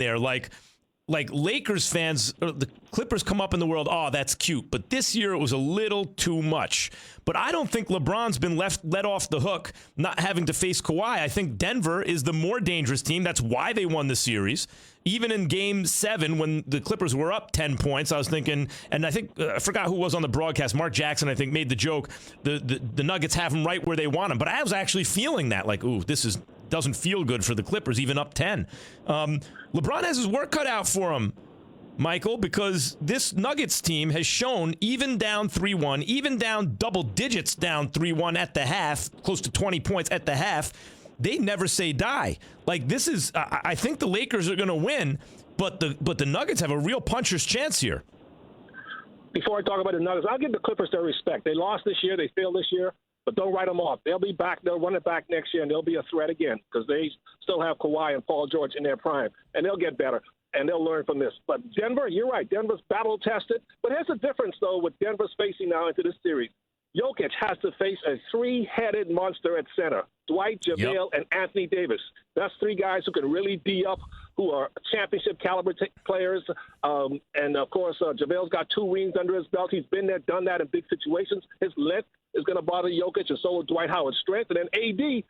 there. Like Lakers fans, the Clippers come up in the world, oh, that's cute. But this year it was a little too much. But I don't think LeBron's been let off the hook not having to face Kawhi. I think Denver is the more dangerous team. That's why they won the series. Even in Game 7, when the Clippers were up 10 points, I was thinking, and I think, I forgot who was on the broadcast, Mark Jackson, I think, made the joke, the Nuggets have them right where they want them. But I was actually feeling that, like, ooh, this doesn't feel good for the Clippers, even up 10. LeBron has his work cut out for him, Michael, because this Nuggets team has shown, even down 3-1, even down double digits down 3-1 at the half, close to 20 points at the half, they never say die. Like, this is, I think the Lakers are going to win, but the Nuggets have a real puncher's chance here. Before I talk about the Nuggets, I'll give the Clippers their respect. They lost this year, they failed this year, but don't write them off. They'll be back, they'll run it back next year, and they'll be a threat again because they still have Kawhi and Paul George in their prime, and they'll get better, and they'll learn from this. But Denver, you're right, Denver's battle-tested. But here's the difference, though, with Denver's facing now into this series. Jokic has to face a three-headed monster at center. Dwight, JaVale, and Anthony Davis. That's three guys who can really be up, who are championship-caliber players. And, of course, JaVale's got 2 rings under his belt. He's been there, done that in big situations. His length is going to bother Jokic, and so will Dwight Howard's strength. And then AD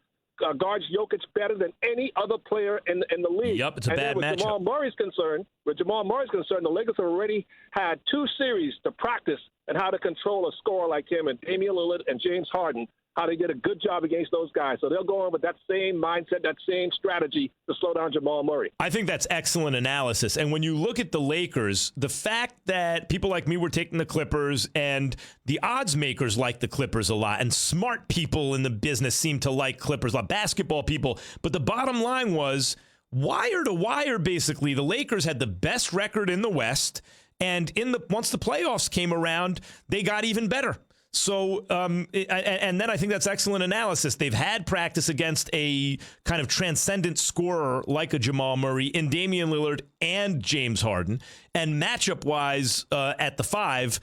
guards Jokic better than any other player in the league. Yep, it's a bad matchup. Jamal Murray's concerned, the Lakers have already had 2 series to practice and how to control a scorer like him and Damian Lillard and James Harden, how they did a good job against those guys. So they'll go on with that same mindset, that same strategy to slow down Jamal Murray. I think that's excellent analysis. And when you look at the Lakers, the fact that people like me were taking the Clippers and the odds makers like the Clippers a lot, and smart people in the business seem to like Clippers a lot, basketball people. But the bottom line was, wire to wire, basically, the Lakers had the best record in the West. And once the playoffs came around, they got even better. So, and then I think that's excellent analysis. They've had practice against a kind of transcendent scorer like a Jamal Murray in Damian Lillard and James Harden. And matchup-wise, at the 5,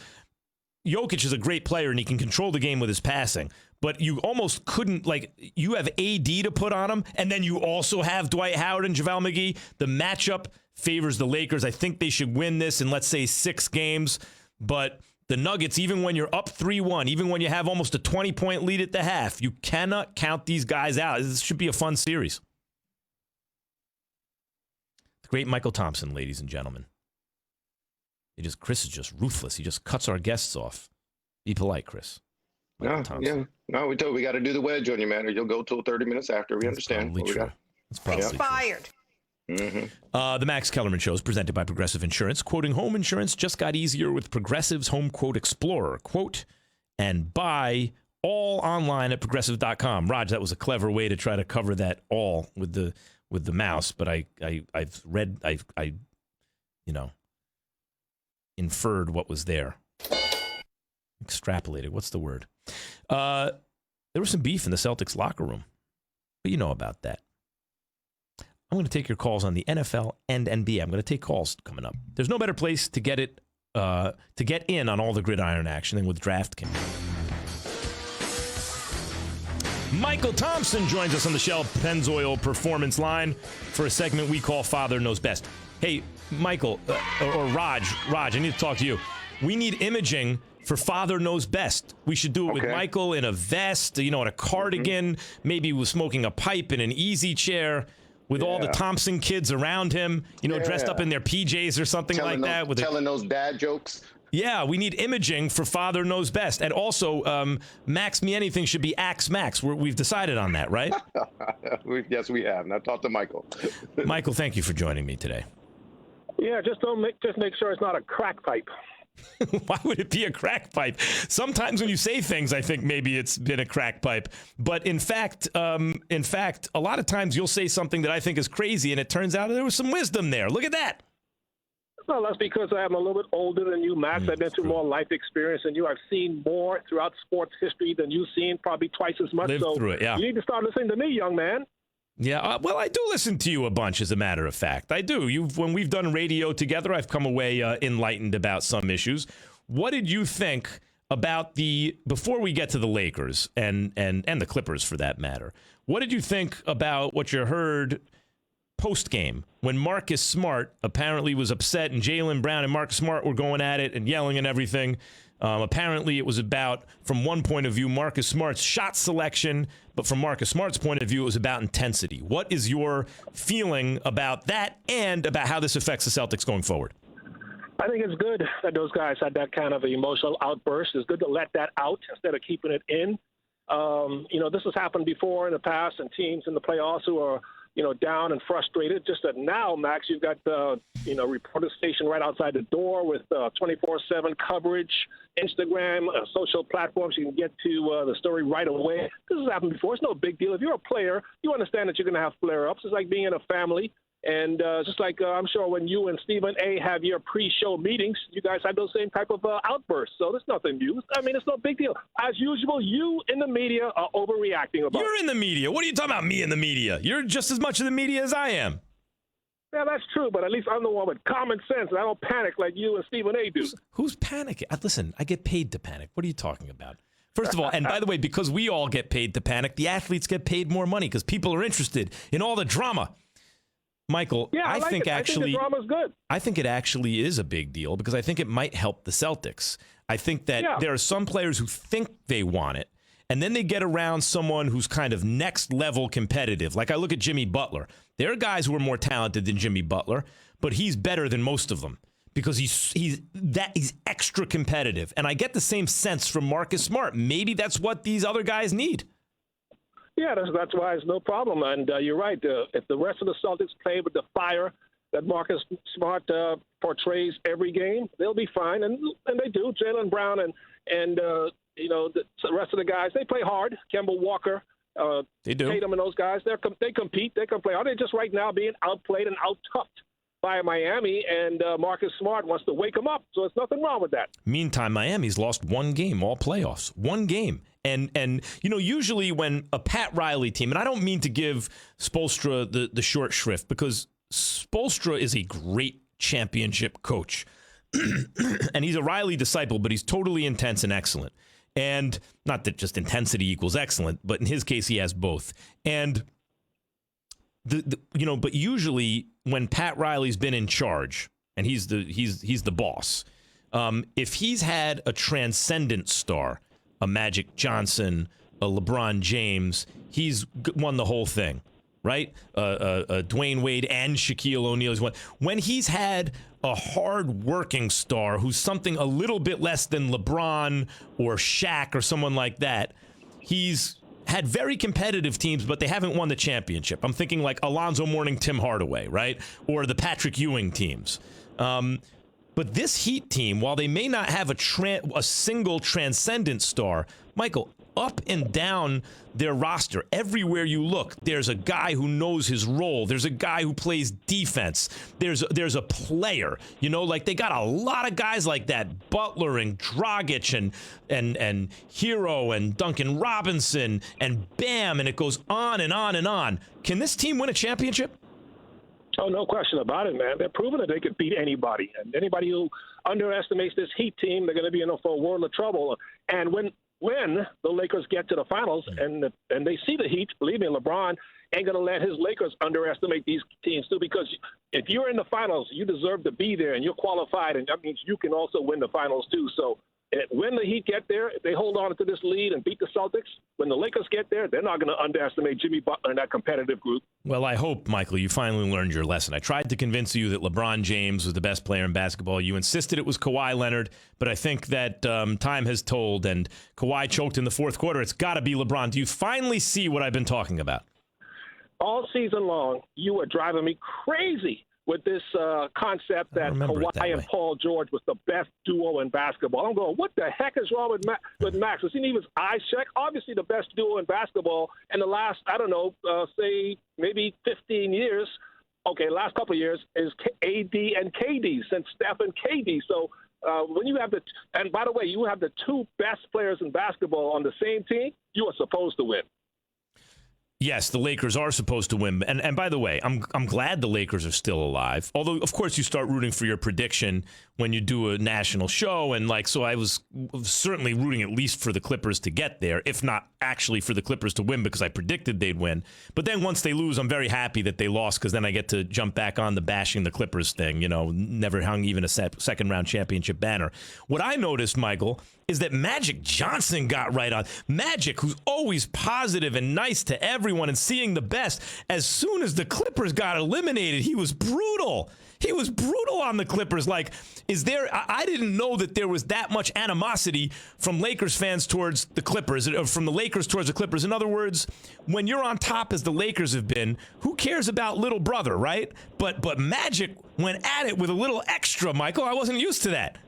Jokic is a great player and he can control the game with his passing. But you almost couldn't, like, you have AD to put on him, and then you also have Dwight Howard and JaVale McGee. The matchup favors the Lakers. I think they should win this in, let's say, 6 games. But the Nuggets, even when you're up 3-1, even when you have almost a 20-point lead at the half, you cannot count these guys out. This should be a fun series. The great Mychal Thompson, ladies and gentlemen. Chris is just ruthless. He just cuts our guests off. Be polite, Chris. No, we got to do the wedge on you, man, or you'll go till 30 minutes after. We understand. Probably true. It's probably expired. The Max Kellerman Show is presented by Progressive Insurance. Quoting home insurance just got easier with Progressive's Home Quote Explorer. Quote and buy all online at progressive.com. Raj, that was a clever way to try to cover that all with the mouse, but I've inferred what was there. Extrapolated. What's the word? There was some beef in the Celtics locker room, but you know about that. I'm going to take your calls on the NFL and NBA. I'm going to take calls coming up. There's no better place to get in on all the gridiron action than with DraftKings. Mychal Thompson joins us on the Shell Pennzoil Performance Line for a segment we call Father Knows Best. Hey, Michael, or Raj, I need to talk to you. We need imaging for Father Knows Best. We should do it with Michael in a vest, in a cardigan, maybe with smoking a pipe in an easy chair, with all the Thompson kids around him, dressed up in their PJs or something like that. Telling those dad jokes. Yeah, we need imaging for Father Knows Best. And also, Max Me Anything should be Axe Max. We've decided on that, right? Yes, we have. Now talk to Michael. Michael, thank you for joining me today. Yeah, just make sure it's not a crack pipe. Why would it be a crack pipe? Sometimes when you say things, I think maybe it's been a crack pipe. But in fact, a lot of times you'll say something that I think is crazy, and it turns out there was some wisdom there. Look at that. Well, that's because I'm a little bit older than you, Max. I've been through more life experience than you. I've seen more throughout sports history than you've seen, probably twice as much. Lived through it, yeah. You need to start listening to me, young man. Yeah, well, I do listen to you a bunch, as a matter of fact. I do. When we've done radio together, I've come away enlightened about some issues. What did you think about before we get to the Lakers and the Clippers, for that matter, what did you think about what you heard post-game when Marcus Smart apparently was upset and Jaylen Brown and Marcus Smart were going at it and yelling and everything. Apparently it was about, from one point of view, Marcus Smart's shot selection, but from Marcus Smart's point of view, it was about intensity. What is your feeling about that and about how this affects the Celtics going forward? I think it's good that those guys had that kind of emotional outburst. It's good to let that out instead of keeping it in. This has happened before in the past, and teams in the playoffs who are, down and frustrated. Just that now, Max, you've got reporter station right outside the door with 24/7 coverage, Instagram, social platforms. You can get to the story right away. This has happened before. It's no big deal. If you're a player, you understand that you're going to have flare-ups. It's like being in a family. And just like I'm sure when you and Stephen A. have your pre-show meetings, you guys have those same type of outbursts. So there's nothing new. I mean, it's no big deal. As usual, you in the media are overreacting about it. You're in the media. What are you talking about, me in the media? You're just as much in the media as I am. Yeah, that's true, but at least I'm the one with common sense, and I don't panic like you and Stephen A. do. Who's panicking? Listen, I get paid to panic. What are you talking about? First of all, and by the way, because we all get paid to panic, the athletes get paid more money because people are interested in all the drama. Mychal, yeah, I think the drama's good. I think it actually is a big deal because I think it might help the Celtics. I think that there are some players who think they want it, and then they get around someone who's kind of next level competitive. Like I look at Jimmy Butler. There are guys who are more talented than Jimmy Butler, but he's better than most of them because he's extra competitive. And I get the same sense from Marcus Smart. Maybe that's what these other guys need. Yeah, that's why it's no problem. And you're right. If the rest of the Celtics play with the fire that Marcus Smart portrays every game, they'll be fine. And they do. Jaylen Brown and the rest of the guys, they play hard. Kemba Walker, they do. Tatum and those guys, they compete. They can play hard. They're just right now being outplayed and out-toughed by Miami, and Marcus Smart wants to wake them up. So there's nothing wrong with that. Meantime, Miami's lost one game all playoffs. One game. And usually when a Pat Riley team, and I don't mean to give Spoelstra the short shrift because Spoelstra is a great championship coach. And he's a Riley disciple, but he's totally intense and excellent. And not that just intensity equals excellent, but in his case, he has both. And but usually when Pat Riley's been in charge and he's the boss, if he's had a transcendent star, a Magic Johnson, a LeBron James, he's won the whole thing, right? Dwayne Wade and Shaquille O'Neal has won. When he's had a hard-working star who's something a little bit less than LeBron or Shaq or someone like that, he's had very competitive teams, but they haven't won the championship. I'm thinking like Alonzo Mourning, Tim Hardaway, right? Or the Patrick Ewing teams. But this Heat team, while they may not have a single transcendent star, Mychal, up and down their roster, everywhere you look, there's a guy who knows his role. There's a guy who plays defense. There's a player. Like they got a lot of guys like that. Butler and Dragic and Hero and Duncan Robinson and Bam, and it goes on and on and on. Can this team win a championship? Oh, no question about it, man. They're proving that they could beat anybody. And anybody who underestimates this Heat team, they're going to be in for a world of trouble. And when the Lakers get to the finals and they see the Heat, believe me, LeBron ain't going to let his Lakers underestimate these teams too, because if you're in the finals, you deserve to be there and you're qualified, and that means you can also win the finals too. So when the Heat get there, if they hold on to this lead and beat the Celtics, when the Lakers get there, they're not going to underestimate Jimmy Butler and that competitive group. Well, I hope, Mychal, you finally learned your lesson. I tried to convince you that LeBron James was the best player in basketball. You insisted it was Kawhi Leonard, but I think that time has told, and Kawhi choked in the fourth quarter. It's got to be LeBron. Do you finally see what I've been talking about? All season long, you were driving me crazy with this concept that Kawhi and Paul George was the best duo in basketball. I'm going, what the heck is wrong with Max? Was he even his eyes checked? Obviously the best duo in basketball in the last, say maybe 15 years. Okay, last couple of years is AD and KD, since Steph and KD. So when you have and by the way, you have the two best players in basketball on the same team, you are supposed to win. Yes, the Lakers are supposed to win. And by the way, I'm glad the Lakers are still alive. Although, of course, you start rooting for your prediction when you do a national show. And so I was certainly rooting at least for the Clippers to get there, if not actually for the Clippers to win because I predicted they'd win. But then once they lose, I'm very happy that they lost because then I get to jump back on the bashing the Clippers thing. You know, never hung even a second-round championship banner. What I noticed, Mychal, is that Magic Johnson got right on. Magic, who's always positive and nice to everyone and seeing the best, as soon as the Clippers got eliminated, he was brutal. He was brutal on the Clippers. Like, I didn't know that there was that much animosity from Lakers fans towards the Clippers, or from the Lakers towards the Clippers. In other words, when you're on top as the Lakers have been, who cares about little brother, right? But Magic went at it with a little extra, Mychal. I wasn't used to that.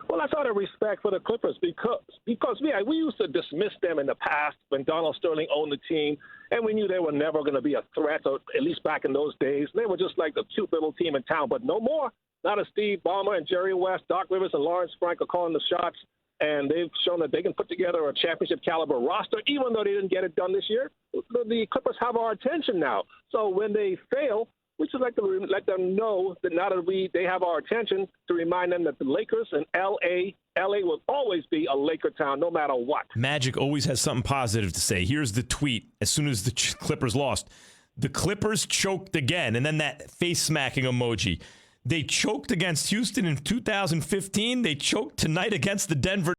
Well, I thought of respect for the Clippers because we used to dismiss them in the past when Donald Sterling owned the team, and we knew they were never going to be a threat, or at least back in those days. They were just like the cute little team in town, but no more. Now that Steve Ballmer and Jerry West, Doc Rivers, and Lawrence Frank are calling the shots, and they've shown that they can put together a championship-caliber roster, even though they didn't get it done this year. The Clippers have our attention now. So when they fail, we should like to let them know that now that they have our attention, to remind them that the Lakers and LA will always be a Laker town no matter what. Magic always has something positive to say. Here's the tweet as soon as the Clippers lost. The Clippers choked again, and then that face-smacking emoji. They choked against Houston in 2015. They choked tonight against the Denver